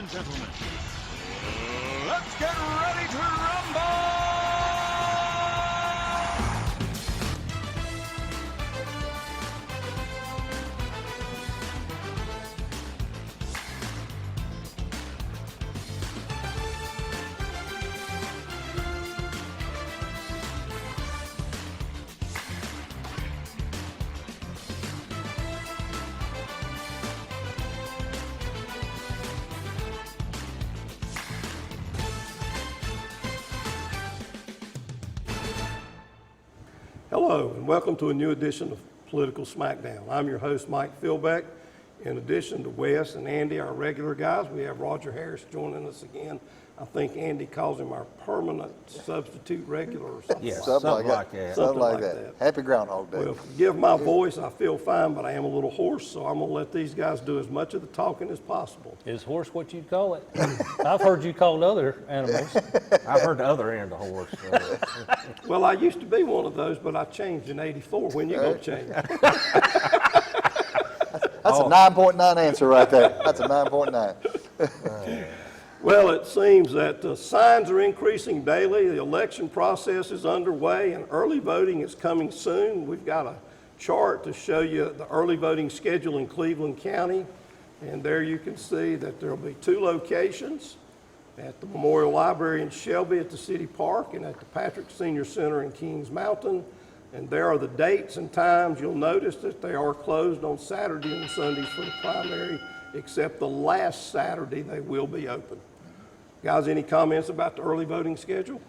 and gentlemen, let's get ready to rumble! Hello, and welcome to a new edition of Political Smackdown. I'm your host, Mike Philbeck. In addition to Wes and Andy, our regular guys, we have Roger Harris joining us again. I think Andy calls him our permanent substitute regular or something. Yeah, like something like that. Something like that. Happy Groundhog Day. Well, forgive my voice, I feel fine, but I am a little hoarse, so I'm going to let these guys do as much of the talking as possible. Is horse what you'd call it? I've heard you called other animals. I've heard the other end of the horse. Well, I used to be one of those, but I changed in '84. When you going to change? That's a 9.9 answer right there. That's a 9.9. Well, it seems that signs are increasing daily. The election process is underway and early voting is coming soon. We've got a chart to show you the early voting schedule in Cleveland County. And there you can see that there will be 2 locations, at the Memorial Library in Shelby at the City Park and at the Patrick Senior Center in Kings Mountain. And there are the dates and times. You'll notice that they are closed on Saturday and Sundays for the primary, except the last Saturday they will be open. Guys, any comments about the early voting schedule?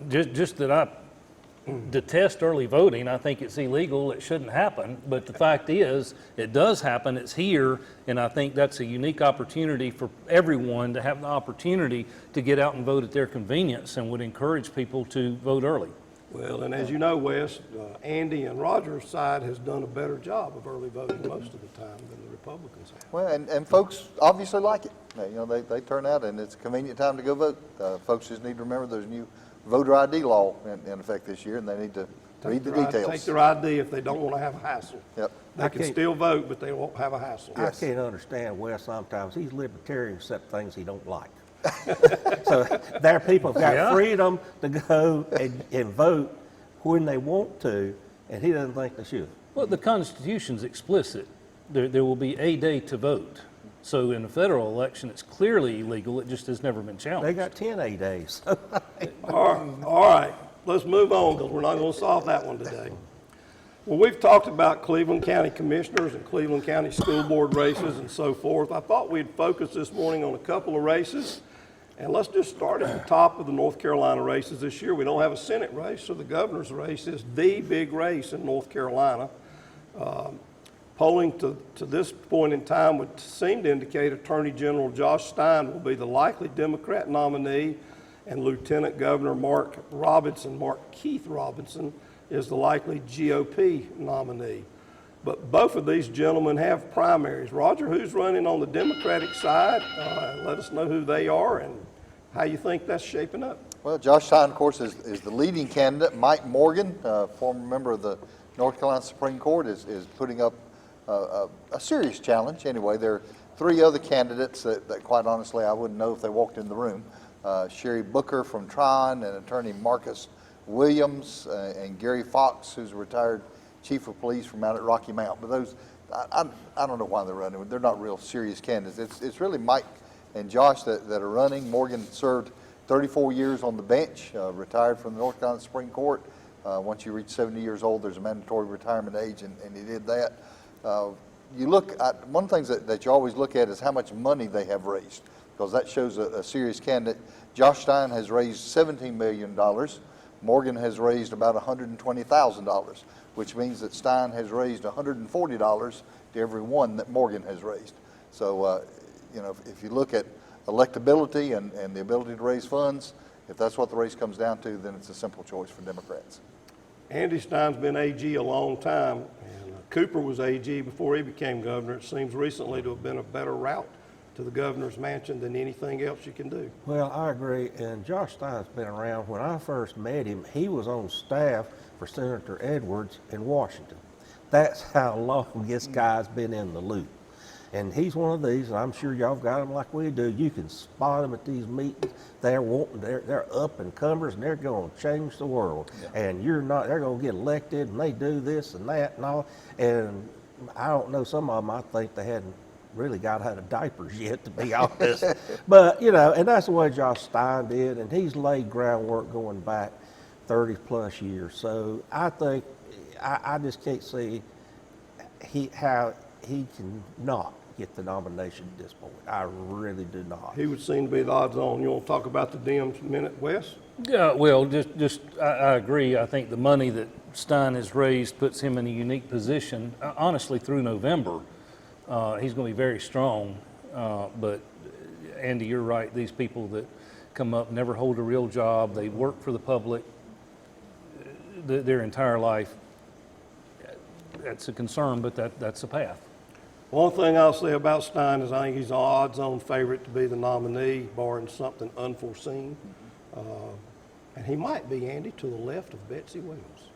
Just that I detest early voting. I think it's illegal. It shouldn't happen. But the fact is, it does happen. It's here. And I think that's a unique opportunity for everyone to have the opportunity to get out and vote at their convenience, and would encourage people to vote early. Well, and as you know, Wes, Andy and Roger's side has done a better job of early voting most of the time than the Republicans have. Well, and folks obviously like it. They turn out, and it's a convenient time to go vote. Folks just need to remember there's a new voter ID law in effect this year, and they need to read the details. Take their ID if they don't want to have a hassle. Yep. They can still vote, but they won't have a hassle. I can't understand Wes sometimes. He's libertarian except things he don't like. So their people have got freedom to go and vote when they want to, and he doesn't think they should. Well, the Constitution's explicit. There will be a day to vote. So in a federal election, it's clearly illegal. It just has never been challenged. They got 10 A days. All right, let's move on because we're not going to solve that one today. Well, we've talked about Cleveland County Commissioners and Cleveland County School Board races and so forth. I thought we'd focus this morning on a couple of races. And let's just start at the top of the North Carolina races this year. We don't have a Senate race, so the governor's race is the big race in North Carolina. Polling to this point in time would seem to indicate Attorney General Josh Stein will be the likely Democrat nominee, and Lieutenant Governor Mark Keith Robinson, is the likely GOP nominee. But both of these gentlemen have primaries. Roger, who's running on the Democratic side? Let us know who they are and how you think that's shaping up. Well, Josh Stein, of course, is the leading candidate. Mike Morgan, former member of the North Carolina Supreme Court, is putting up a serious challenge. Anyway, there are 3 other candidates that quite honestly, I wouldn't know if they walked in the room. Sherry Booker from Trine, and attorney Marcus Williams, and Gary Fox, who's a retired chief of police from out at Rocky Mount. But those, I don't know why they're running. They're not real serious candidates. It's really Mike and Josh that are running. Morgan served 34 years on the bench, retired from the North Carolina Supreme Court. Once you reach 70 years old, there's a mandatory retirement age, and he did that. You look at, one of the things that you always look at is how much money they have raised, because that shows a serious candidate. Josh Stein has raised $17 million. Morgan has raised about $120,000, which means that Stein has raised $140 to every one that Morgan has raised. So, if you look at electability and the ability to raise funds, if that's what the race comes down to, then it's a simple choice for Democrats. Andy Stein's been AG a long time, and Cooper was AG before he became governor. It seems recently to have been a better route to the governor's mansion than anything else you can do. Well, I agree, and Josh Stein's been around. When I first met him, he was on staff for Senator Edwards in Washington. That's how long this guy's been in the loop. And he's one of these, and I'm sure y'all got him like we do. You can spot them at these meetings. They're up and comers, and they're going to change the world. And you're not. They're going to get elected, and they do this and that and all. And I don't know, some of them, I think they hadn't really got out of diapers yet, to be honest. But, you know, and that's the way Josh Stein did, and he's laid groundwork going back 30 plus years. So I think, I just can't see how he can not get the nomination at this point. I really do not. He would seem to be the odds on. You want to talk about the Dems a minute, Wes? Yeah, well, I agree. I think the money that Stein has raised puts him in a unique position. Honestly, through November, he's going to be very strong. But Andy, you're right. These people that come up never hold a real job. They work for the public their entire life. That's a concern, but that's a path. One thing I'll say about Stein is I think he's an odds-on favorite to be the nominee, barring something unforeseen. And he might be, Andy, to the left of Betsy Wells.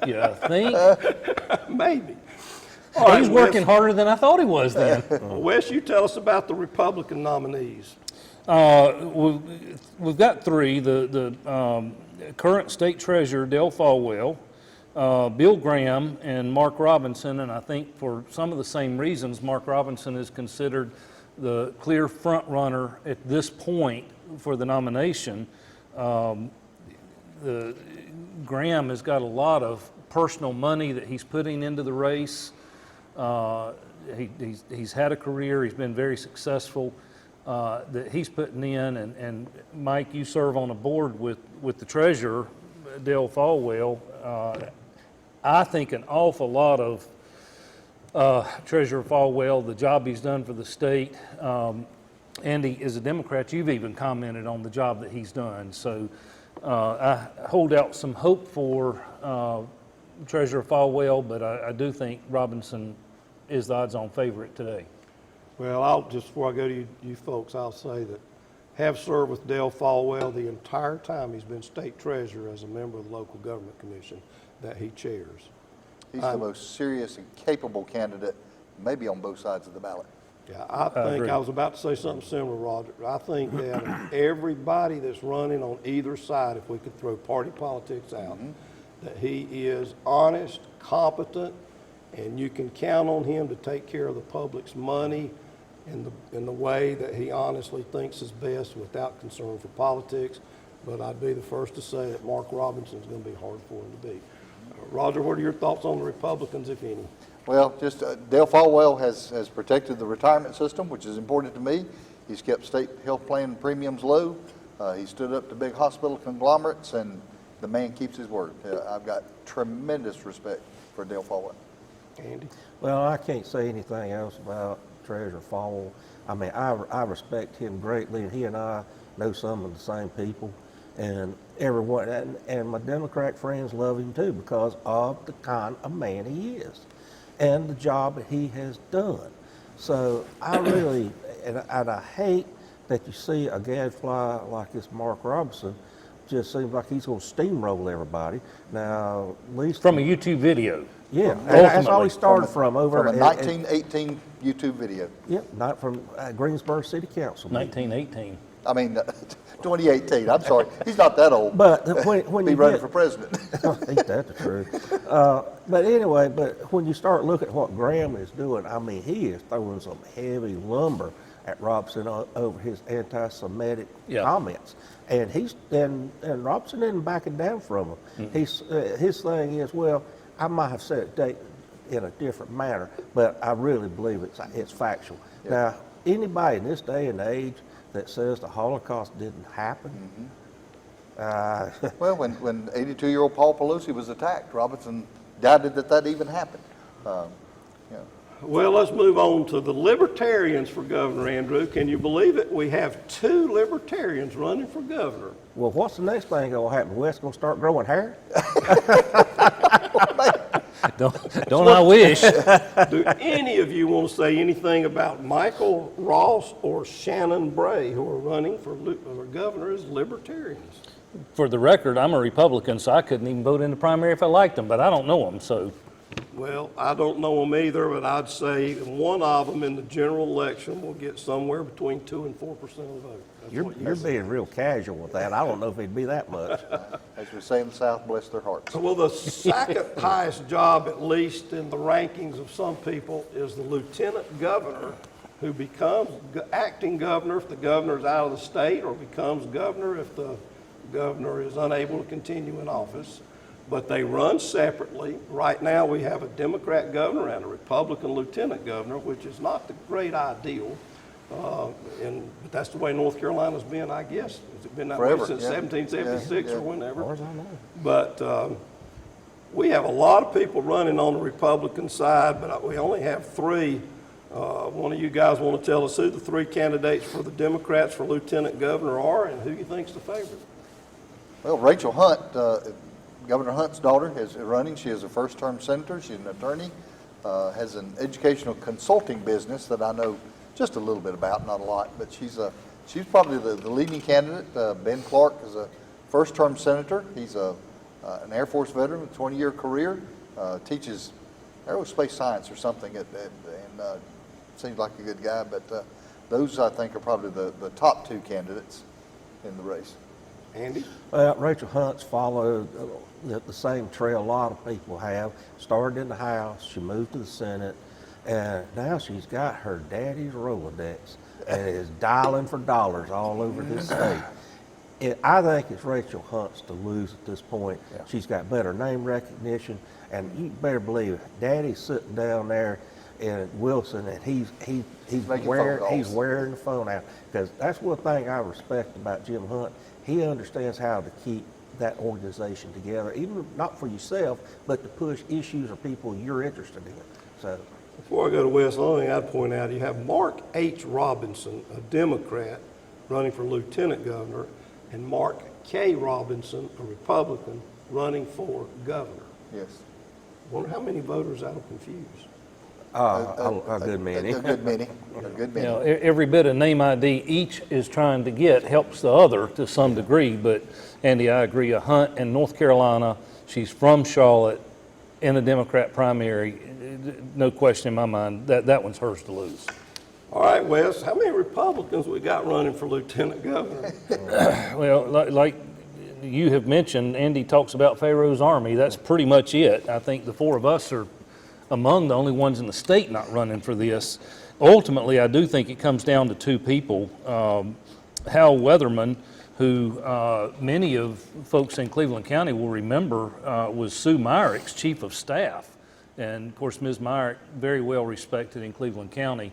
Yeah, I think Maybe. he's working harder than I thought he was then. Wes, you tell us about the Republican nominees. We've got three. The current state treasurer, Dale Falwell, Bill Graham, and Mark Robinson. And I think for some of the same reasons, Mark Robinson is considered the clear front runner at this point for the nomination. Graham has got a lot of personal money that he's putting into the race. He's had a career. He's been very successful that he's putting in. And Mike, you serve on a board with the treasurer, Dale Falwell. I think an awful lot of Treasurer Falwell, the job he's done for the state. Andy, as a Democrat, you've even commented on the job that he's done. So I hold out some hope for Treasurer Falwell, but I do think Robinson is the odds-on favorite today. Well, before I go to you folks, I'll say that have served with Dale Falwell the entire time he's been state treasurer as a member of the local government commission that he chairs. He's the most serious and capable candidate, maybe on both sides of the ballot. Yeah, I think I was about to say something similar, Roger. I think that everybody that's running on either side, if we could throw party politics out, that he is honest, competent, and you can count on him to take care of the public's money in the way that he honestly thinks is best without concern for politics. But I'd be the first to say that Mark Robinson's going to be hard for him to beat. Roger, what are your thoughts on the Republicans, if any? Well, just Dale Falwell has protected the retirement system, which is important to me. He's kept state health plan premiums low. He stood up to big hospital conglomerates, and the man keeps his word. I've got tremendous respect for Dale Falwell. Andy? Well, I can't say anything else about Treasurer Falwell. I mean, I respect him greatly, and he and I know some of the same people. And everyone, and my Democrat friends love him too because of the kind of man he is and the job that he has done. So I really, and I hate that you see a gadfly like this Mark Robinson. Just seems like he's going to steamroll everybody. Now, at least From a YouTube video. yeah, that's all he started from over From a 1918 YouTube video. Yeah, not from Greensboro City Council. 1918. I mean, 2018, I'm sorry. He's not that old. But when Be you running get, for president. ain't that the truth? But anyway, but when you start looking at what Graham is doing, I mean, he is throwing some heavy lumber at Robinson over his anti-Semitic comments, and and Robinson isn't backing down from him. His thing is, well, I might have said it in a different manner, but I really believe it's factual. Yeah. Now, anybody in this day and age that says the Holocaust didn't happen. Well, when 82-year-old Paul Pelosi was attacked, Robinson doubted that even happened. Well, let's move on to the Libertarians for governor, Andrew. Can you believe it? We have 2 Libertarians running for governor. Well, what's the next thing going to happen? Wes going to start growing hair? Don't I wish? Do any of you want to say anything about Michael Ross or Shannon Bray, who are running for governor as Libertarians? For the record, I'm a Republican, so I couldn't even vote in the primary if I liked them, but I don't know them, so. Well, I don't know them either, but I'd say one of them in the general election will get somewhere between 2 and 4% of the vote. That's You're what you being real casual with that. I don't know if it'd be that much. As we say in the South, bless their hearts. Well, the second highest job, at least in the rankings of some people, is the lieutenant governor, who becomes acting governor if the governor is out of the state, or becomes governor if the governor is unable to continue in office. But they run separately. Right now, we have a Democrat governor and a Republican lieutenant governor, which is not the great ideal. But that's the way North Carolina's been, I guess. It's been that Forever, way since yeah. 1776 Yeah. or whenever. As far as I know. But we have a lot of people running on the Republican side, but we only have 3. One of you guys want to tell us who the 3 candidates for the Democrats for lieutenant governor are, and who you think's the favorite? Well, Rachel Hunt, Governor Hunt's daughter, is running. She is a first-term senator. She's an attorney, has an educational consulting business that I know just a little bit about, not a lot, but she's probably the leading candidate. Ben Clark is a first-term senator. He's an Air Force veteran with a 20-year career, teaches aerospace science or something, and seems like a good guy. But those, I think, are probably the top 2 candidates in the race. Andy? Rachel Hunt's followed the same trail a lot of people have. Started in the House, she moved to the Senate, and now she's got her daddy's Rolodex and is dialing for dollars all over this state. I think it's Rachel Hunt's to lose at this point. Yeah. She's got better name recognition, and you better believe it, Daddy's sitting down there in Wilson, and he's wearing the phone out, because that's one thing I respect about Jim Hunt. He understands how to keep that organization together, even not for yourself, but to push issues or people you're interested in. So, before I go to Wes, the only thing I'd point out, you have Mark H. Robinson, a Democrat, running for lieutenant governor, and Mark K. Robinson, a Republican, running for governor. Yes. Wonder how many voters that'll confuse. a good many. A good many. A good many. You know, every bit of name ID each is trying to get helps the other to some degree, but Andy, I agree, a Hunt in North Carolina, she's from Charlotte, in a Democrat primary, no question in my mind, that one's hers to lose. All right, Wes, how many Republicans we got running for lieutenant governor? Well, like you have mentioned, Andy talks about Pharaoh's army. That's pretty much it. I think the 4 of us are among the only ones in the state not running for this. Ultimately, I do think it comes down to 2 people. Hal Weatherman, who many of folks in Cleveland County will remember was Sue Myrick's chief of staff. And of course, Ms. Myrick, very well respected in Cleveland County.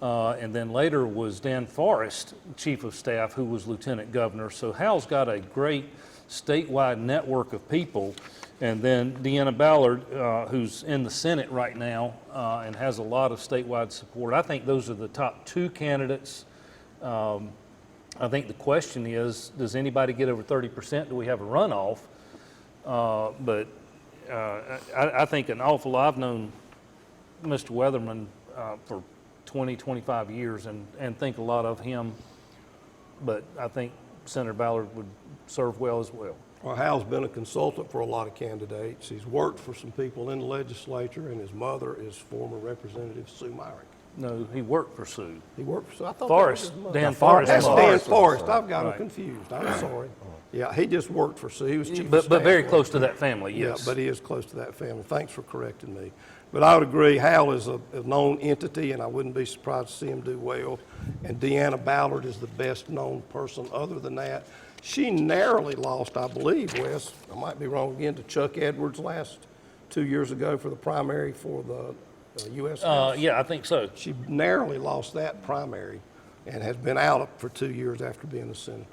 And then later was Dan Forrest, chief of staff, who was lieutenant governor. So Hal's got a great statewide network of people. And then Deanna Ballard, who's in the Senate right now and has a lot of statewide support. I think those are the top 2 candidates. I think the question is, does anybody get over 30%? Do we have a runoff? But I think an awful lot. I've known Mr. Weatherman for 20, 25 years and think a lot of him. But I think Senator Ballard would serve well as well. Well, Hal's been a consultant for a lot of candidates. He's worked for some people in the legislature, and his mother is former Representative Sue Myrick. No, he worked for Sue. He worked for Sue. I thought Forrest, that was his mother. Dan Forrest. That's Dan Forrest. Forrest. I've got him Right. confused. I'm sorry. Yeah, he just worked for Sue. He was chief of But staff. very close to that family, yes. Yeah, but he is close to that family. Thanks for correcting me. But I would agree, Hal is a known entity, and I wouldn't be surprised to see him do well. And Deanna Ballard is the best-known person other than that. She narrowly lost, I believe, Wes, I might be wrong again, to Chuck Edwards last 2 years ago for the primary for the U.S. House. Yeah, I think so. She narrowly lost that primary and has been out for 2 years after being a senator.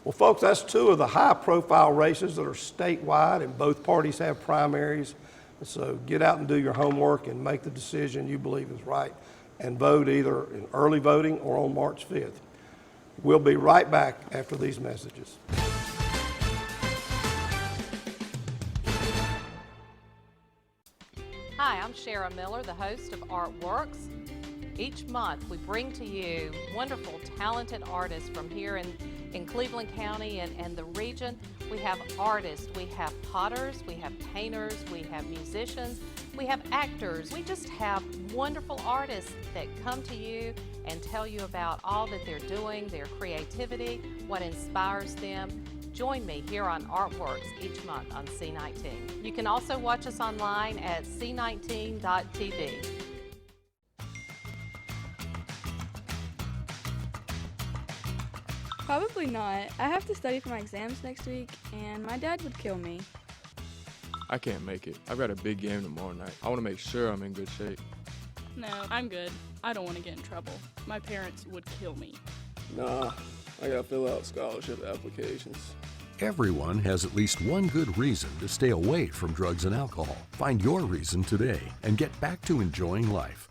Well, folks, that's 2 of the high-profile races that are statewide, and both parties have primaries. So get out and do your homework and make the decision you believe is right, and vote either in early voting or on March 5th. We'll be right back after these messages. Hi, I'm Shara Miller, the host of Artworks. Each month we bring to you wonderful, talented artists from here in Cleveland County and the region. We have artists, we have potters, we have painters, we have musicians, We have actors. We just have wonderful artists that come to you and tell you about all that they're doing, their creativity, what inspires them. Join me here on Artworks each month on C19. You can also watch us online at c19.tv. Probably not. I have to study for my exams next week, and my dad would kill me. I can't make it. I've got a big game tomorrow night. I want to make sure I'm in good shape. No, I'm good. I don't want to get in trouble. My parents would kill me. Nah, I gotta fill out scholarship applications. Everyone has at least one good reason to stay away from drugs and alcohol. Find your reason today and get back to enjoying life.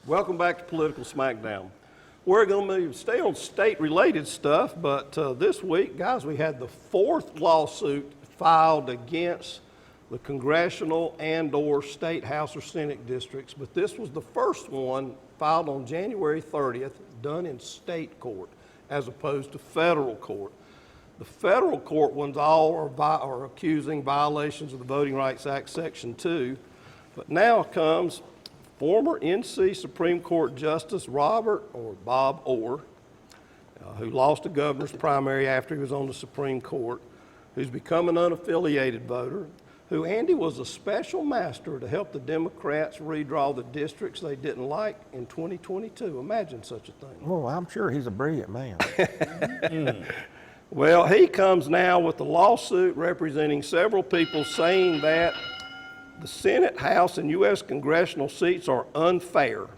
Welcome back to Political Smackdown. We're going to stay on state-related stuff, but this week, guys, we had the fourth lawsuit filed against the congressional and/or state House or Senate districts, but this was the first one filed on January 30th, done in state court, as opposed to federal court. The federal court ones all are accusing violations of the Voting Rights Act, Section 2, but now comes former NC Supreme Court Justice Robert or Bob Orr, who lost a governor's primary after he was on the Supreme Court, who's become an unaffiliated voter, who, Andy, was a special master to help the Democrats redraw the districts they didn't like in 2022. Imagine such a thing. Well, I'm sure he's a brilliant man. Well, he comes now with a lawsuit representing several people saying that the Senate, House, and U.S. congressional seats are unfair,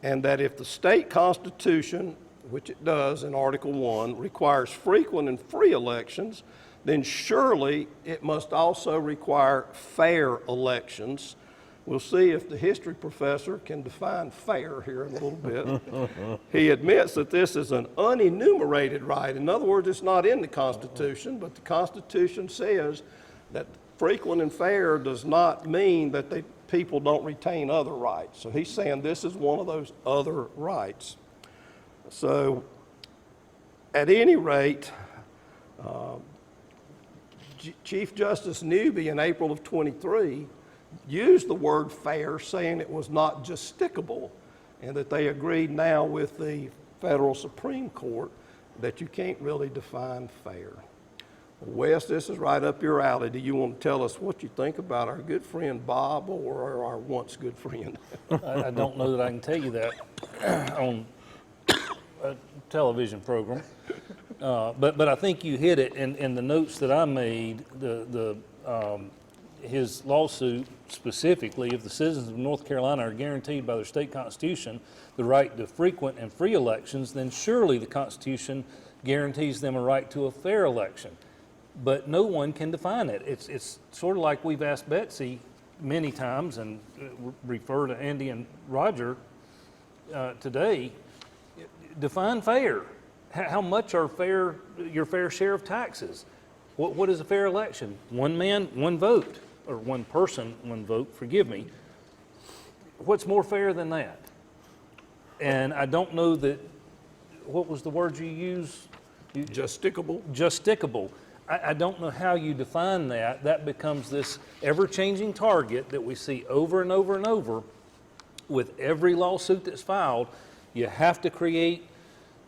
and that if the state constitution, which it does in Article 1, requires frequent and free elections, then surely it must also require fair elections. We'll see if the history professor can define fair here in a little bit. He admits that this is an unenumerated right. In other words, it's not in the Constitution, but the Constitution says that frequent and fair does not mean that people don't retain other rights. So he's saying this is one of those other rights. So at any rate, Chief Justice Newby in April of 23 used the word fair, saying it was not justicable, and that they agreed now with the federal Supreme Court that you can't really define fair. Wes, this is right up your alley. Do you want to tell us what you think about our good friend Bob or our once good friend? I don't know that I can tell you that on a television program. But I think you hit it in the notes that I made. His lawsuit specifically, if the citizens of North Carolina are guaranteed by their state constitution the right to frequent and free elections, then surely the Constitution guarantees them a right to a fair election. But no one can define it. It's sort of like we've asked Betsy many times, and refer to Andy and Roger today. Define fair. How much are your fair share of taxes? What is a fair election? One man, one vote, or one person, one vote, forgive me. What's more fair than that? And I don't know that, what was the word you used? Justicable. Justicable. I don't know how you define that. That becomes this ever-changing target that we see over and over and over with every lawsuit that's filed. You have to create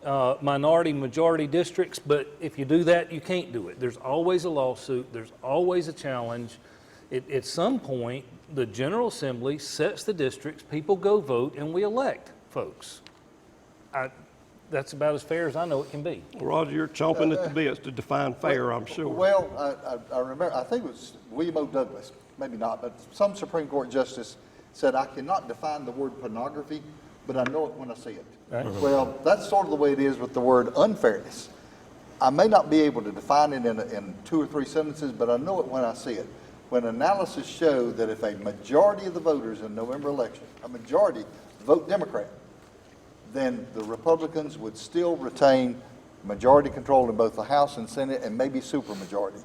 minority-majority districts, but if you do that, you can't do it. There's always a lawsuit. There's always a challenge. At some point, the General Assembly sets the districts, people go vote, and we elect folks. That's about as fair as I know it can be. Roger, you're chomping at the bits to define fair, I'm sure. Well, I remember, I think it was William O. Douglas, maybe not, but some Supreme Court justice said, I cannot define the word pornography, but I know it when I see it. Right. Well, that's sort of the way it is with the word unfairness. I may not be able to define it in 2 or 3 sentences, but I know it when I see it. When analysis showed that if a majority of the voters in the November election, a majority vote Democrat, then the Republicans would still retain majority control in both the House and Senate and maybe supermajority.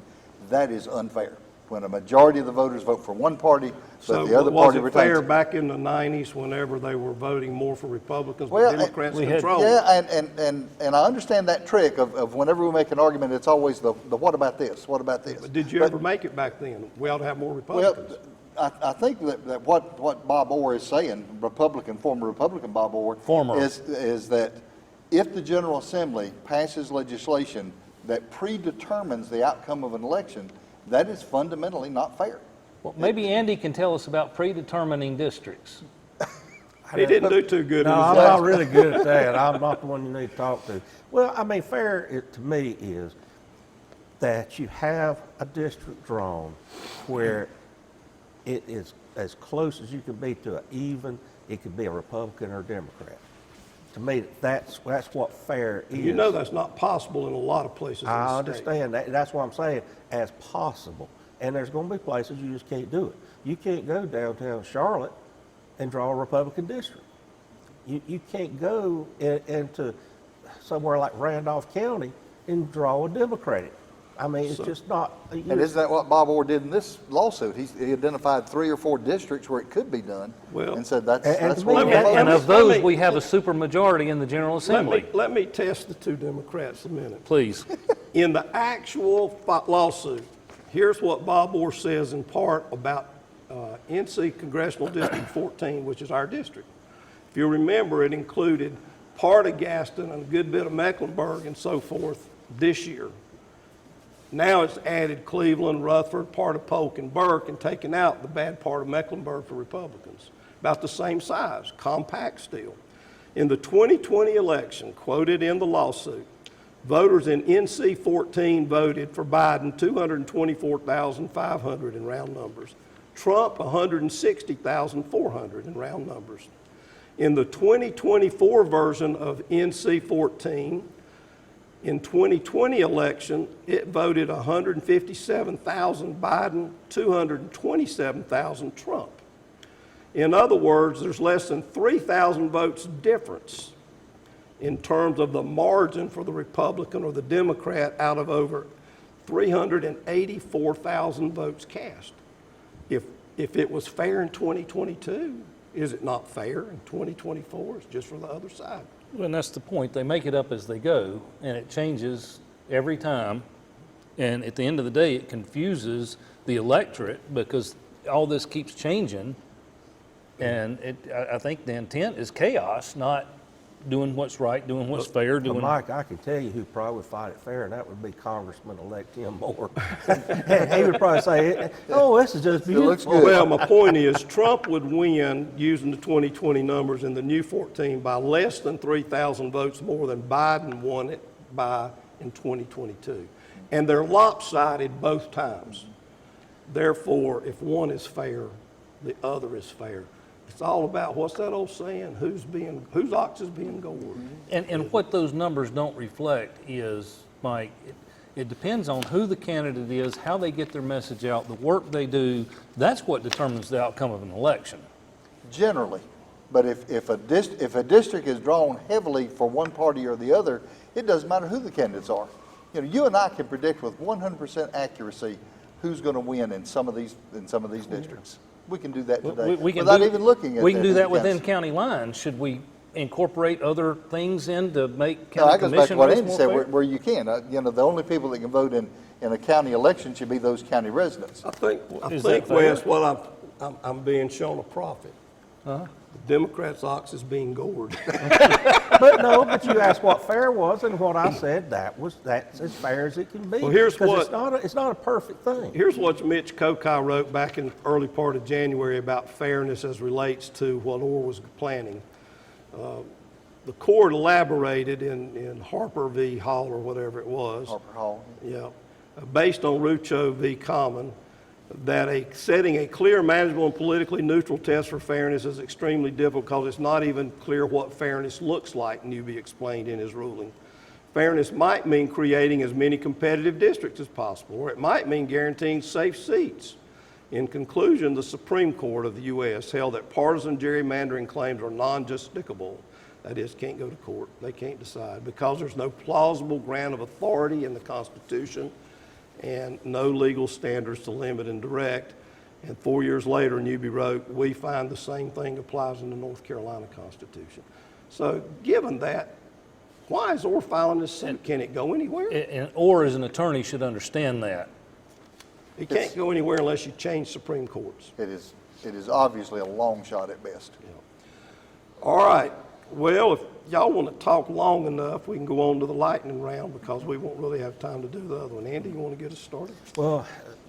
That is unfair. when a majority of the voters vote for one party, So but the other was party it retains. fair back in the 90s whenever they were voting more for Republicans, Well, but Democrats we had- controlled? Yeah, and I understand that trick of whenever we make an argument, it's always the what about this, what about this? But did you ever make it back then? We ought to have more Well, Republicans. I think that what Bob Orr is saying, former Republican Bob Orr, Former. is that if the General Assembly passes legislation that predetermines the outcome of an election, that is fundamentally not fair. Well, maybe Andy can tell us about predetermining districts. He didn't do too good in No, his I'm last. not really good at that. I'm not the one you need to talk to. Well, I mean, fair to me is that you have a district drawn where it is as close as you can be to an even, it could be a Republican or a Democrat. To me, that's what fair is. You know that's not possible in a lot of places in I the state. understand that. That's what I'm saying, as possible. And there's going to be places you just can't do it. You can't go downtown Charlotte and draw a Republican district. You can't go into somewhere like Randolph County and draw a Democratic. I mean, it's just not. And isn't that what Bob Orr did in this lawsuit? He identified 3 or 4 districts where it could be done, Well, and said that's and that's to what me, we're And voting of for. those, we have a supermajority in the General Assembly. Let me test the two Democrats a minute. Please. In the actual lawsuit, here's what Bob Orr says in part about NC Congressional District 14, which is our district. If you remember, it included part of Gaston and a good bit of Mecklenburg and so forth this year. Now it's added Cleveland, Rutherford, part of Polk and Burke, and taken out the bad part of Mecklenburg for Republicans. About the same size, compact still. In the 2020 election, quoted in the lawsuit, voters in NC 14 voted for Biden 224,500 in round numbers. Trump 160,400 in round numbers. In the 2024 version of NC 14, in 2020 election, it voted 157,000 Biden, 227,000 Trump. In other words, there's less than 3,000 votes difference in terms of the margin for the Republican or the Democrat out of over 384,000 votes cast. If it was fair in 2022, is it not fair in 2024? It's just for the other side. Well, and that's the point. They make it up as they go, and it changes every time. And at the end of the day, it confuses the electorate because all this keeps changing. And I think the intent is chaos, not doing what's right, doing what's fair, Well, doing. Mike, I can tell you who probably would fight it fair, and that would be Congressman-elect Tim Moore. And he would probably say, oh, this is just beautiful. looks good. Well, my point is, Trump would win, using the 2020 numbers in the new 14, by less than 3,000 votes more than Biden won it by in 2022. And they're lopsided both times. Therefore, if one is fair, the other is fair. It's all about, what's that old saying, whose ox is being gored. And what those numbers don't reflect is, Mike, it depends on who the candidate is, how they get their message out, the work they do. That's what determines the outcome of an election. Generally, but if a district is drawn heavily for one party or the other, it doesn't matter who the candidates are. You know, you and I can predict with 100% accuracy who's going to win in some of these districts. We can do that today without even looking at We can do that in within county. county lines. Should we incorporate other things in to make No, county that goes back to commission what race Andy more said, fair? where you can. You know, the only people that can vote in a county election should be those county residents. I think, Is that fair? Wes, what I'm being shown a prophet. The Democrats' ox is being gored. But you asked what fair was, and what I said, that's as fair as it can be. Well, here's 'Cause what- it's not a perfect thing. Here's what Mitch Kokai wrote back in the early part of January about fairness as relates to what Orr was planning. The court elaborated in Harper v. Hall or whatever it was. Harper Hall. Yeah, based on Rucho v. Common, that setting a clear, manageable, and politically neutral test for fairness is extremely difficult because it's not even clear what fairness looks like, Newby explained in his ruling. Fairness might mean creating as many competitive districts as possible, or it might mean guaranteeing safe seats. In conclusion, the Supreme Court of the U.S. held that partisan gerrymandering claims are non-justicable. That is, can't go to court, they can't decide, because there's no plausible grant of authority in the Constitution, and no legal standards to limit and direct. And 4 years later, Newby wrote, we find the same thing applies in the North Carolina Constitution. So given that, why is Orr filing this suit? Can it go anywhere? And Orr, as an attorney, should understand that. It can't go anywhere unless you change Supreme Courts. It is obviously a long shot at best. All right. Well, if y'all want to talk long enough, we can go on to the lightning round because we won't really have time to do the other one. Andy, you want to get us started? Well,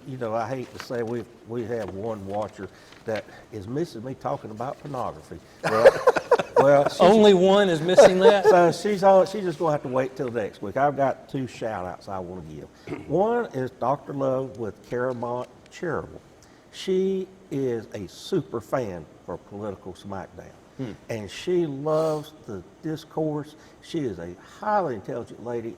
you know, I hate to say we have one watcher that is missing me talking about pornography. Well, Only one is missing that? so she's just going to have to wait till next week. I've got 2 shout-outs I want to give. One is Dr. Love with Caramont Charitable. She is a super fan for Political Smackdown. And she loves the discourse. She is a highly intelligent lady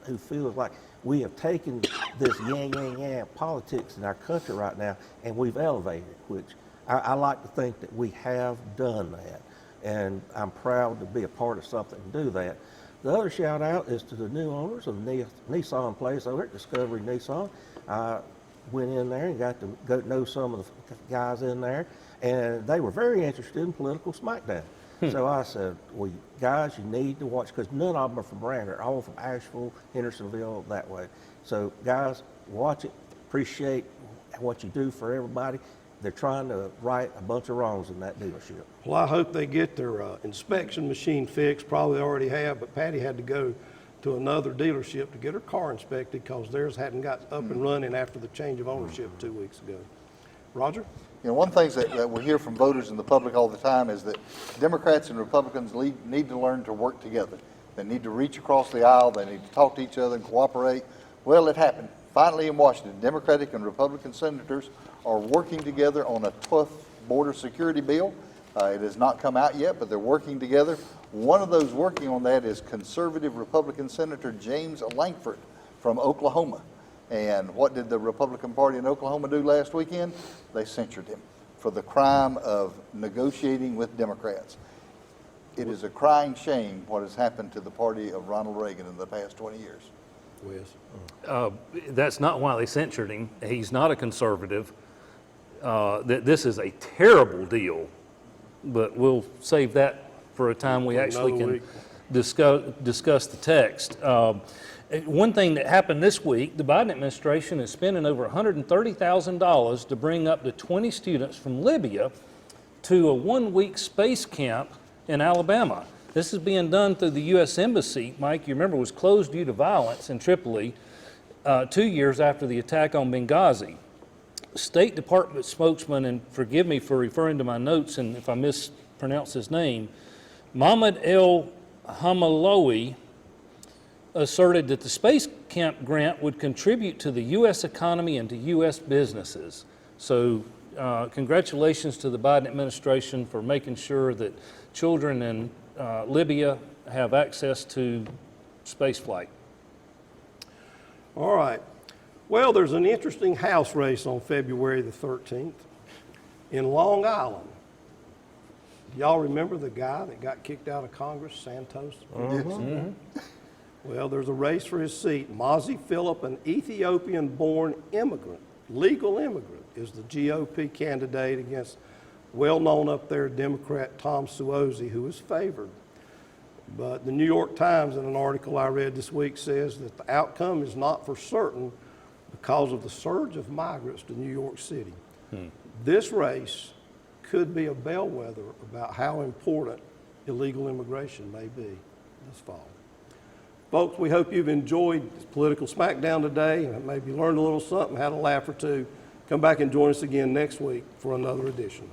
who feels like we have taken this yang politics in our country right now and we've elevated it, which I like to think that we have done that. And I'm proud to be a part of something to do that. The other shout out is to the new owners of Nissan Place over at Discovery Nissan. I went in there and got to go know some of the guys in there, and they were very interested in Political Smackdown. So I said, well, guys, you need to watch, because none of them are from around here, all from Asheville, Hendersonville, that way. So guys, watch it, appreciate what you do for everybody. They're trying to right a bunch of wrongs in that dealership. Well, I hope they get their inspection machine fixed. Probably already have, but Patty had to go to another dealership to get her car inspected because theirs hadn't got up and running after the change of ownership 2 weeks ago. Roger? You know, one thing that we hear from voters and the public all the time is that Democrats and Republicans need to learn to work together. They need to reach across the aisle. They need to talk to each other and cooperate. Well, it happened. Finally in Washington, Democratic and Republican senators are working together on a tough border security bill. It has not come out yet, but they're working together. One of those working on that is conservative Republican Senator James Lankford from Oklahoma. And what did the Republican Party in Oklahoma do last weekend? They censured him for the crime of negotiating with Democrats. It is a crying shame what has happened to the party of Ronald Reagan in the past 20 years. That's not why they censured him. He's not a conservative. This is a terrible deal, but we'll save that for a time we actually can discuss the text. One thing that happened this week, the Biden administration is spending over $130,000 to bring up to 20 students from Libya to a 1-week space camp in Alabama. This is being done through the U.S. Embassy, Mike, you remember, was closed due to violence in Tripoli 2 years after the attack on Benghazi. State Department spokesman, and forgive me for referring to my notes and if I mispronounce his name, Mohammed El Hamalawi, asserted that the space camp grant would contribute to the U.S. economy and to U.S. businesses. So congratulations to the Biden administration for making sure that children in Libya have access to space flight. All right. Well, there's an interesting House race on February the 13th in Long Island. Y'all remember the guy that got kicked out of Congress, Santos? Well, there's a race for his seat. Mazi Philip, an Ethiopian-born immigrant, legal immigrant, is the GOP candidate against well-known up there Democrat Tom Suozzi, who is favored. But the New York Times, in an article I read this week, says that the outcome is not for certain because of the surge of migrants to New York City. This race could be a bellwether about how important illegal immigration may be this fall. Folks, we hope you've enjoyed Political Smackdown today and maybe learned a little something, had a laugh or two. Come back and join us again next week for another edition.